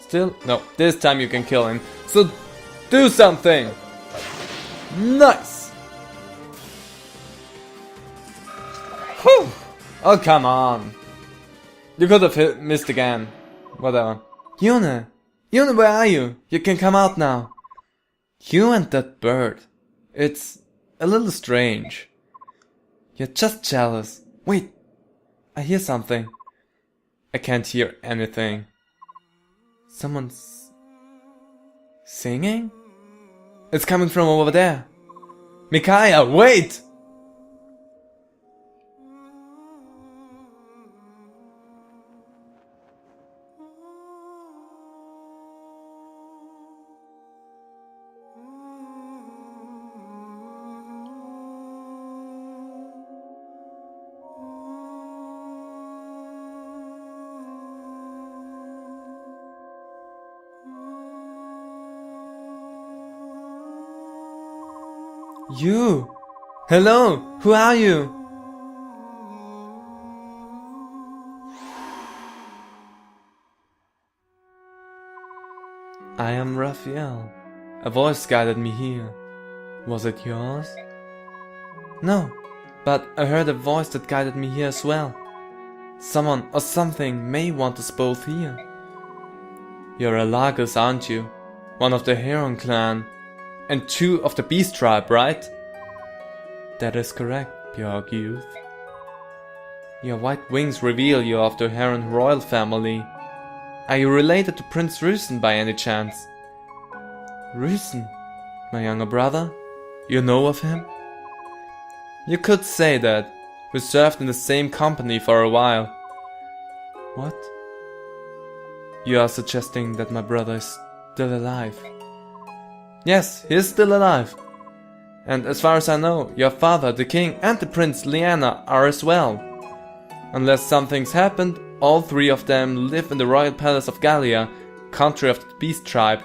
Still, no, this time you can kill him. So do something! Nice! Whew! Oh, come on! You could have missed again. Whatever. Yuna! Yuna, where are you? You can come out now. You and that bird. It's a little strange. You're just jealous. Wait, I hear something. I can't hear anything. Someone's singing? It's coming from over there. Micaiah, wait! You! Hello! Who are you? I am Raphael. A voice guided me here. Was it yours? No, but I heard a voice that guided me here as well. Someone or something may want us both here. You're a Laguz, aren't you? One of the Heron clan. And 2 of the Beast tribe, right? That is correct, beorc youth. Your white wings reveal you of the Heron royal family. Are you related to Prince Rüsen by any chance? Rüsen? My younger brother? You know of him? You could say that. We served in the same company for a while. What? You are suggesting that my brother is still alive? Yes, he is still alive. And as far as I know, your father, the king, and the prince Lyanna are as well. Unless something's happened, all 3 of them live in the royal palace of Gallia, country of the Beast tribe.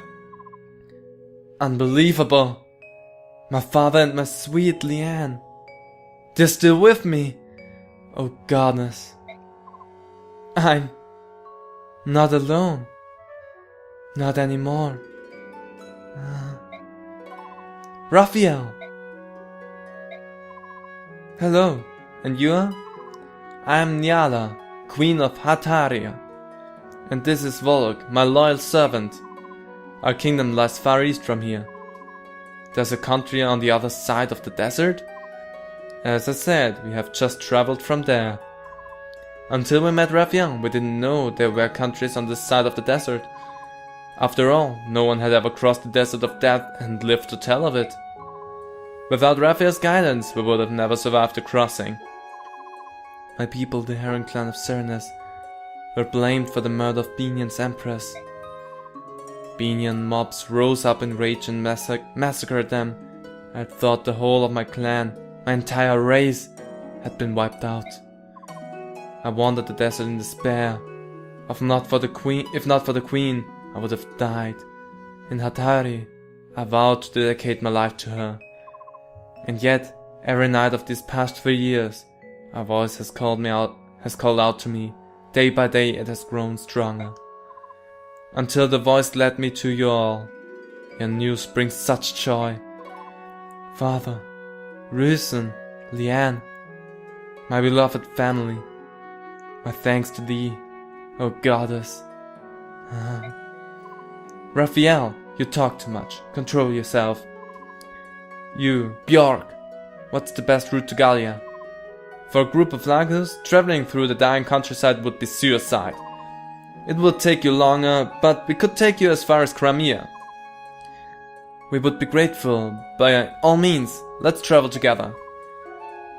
Unbelievable! My father and my sweet Lyanna. They're still with me. Oh goodness. I'm not alone. Not anymore. Raphael! Hello, and you are? I am Nyala, Queen of Hataria. And this is Volok, my loyal servant. Our kingdom lies far east from here. There's a country on the other side of the desert? As I said, we have just traveled from there. Until we met Raphael, we didn't know there were countries on this side of the desert. After all, no one had ever crossed the desert of death and lived to tell of it. Without Raphael's guidance, we would have never survived the crossing. My people, the Heron clan of Cernus, were blamed for the murder of Benian's empress. Benian mobs rose up in rage and massacred them. I had thought the whole of my clan, my entire race, had been wiped out. I wandered the desert in despair. If not for the queen, I would have died. In Hatari, I vowed to dedicate my life to her. And yet, every night of these past 3 years, a voice has called out to me. Day by day it has grown stronger. Until the voice led me to you all. Your news brings such joy. Father, Rüsen, Lyanna, my beloved family, my thanks to thee, O goddess. Raphael, you talk too much. Control yourself. You, beorc, what's the best route to Gallia? For a group of Laguz, traveling through the dying countryside would be suicide. It would take you longer, but we could take you as far as Crimea. We would be grateful. By all means, let's travel together.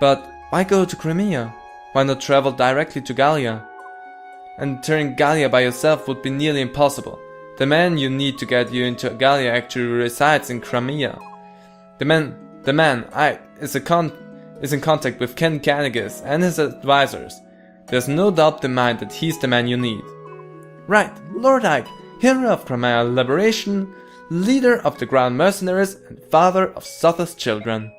But why go to Crimea? Why not travel directly to Gallia? Entering Gallia by yourself would be nearly impossible. The man you need to get you into Gallia actually resides in Crimea. The man, Ike, is in contact with Ken Canigis and his advisors. There's no doubt in mind that he's the man you need. Right, Lord Ike, hero of Crimea liberation, leader of the Grand Mercenaries, and father of Sotha's children.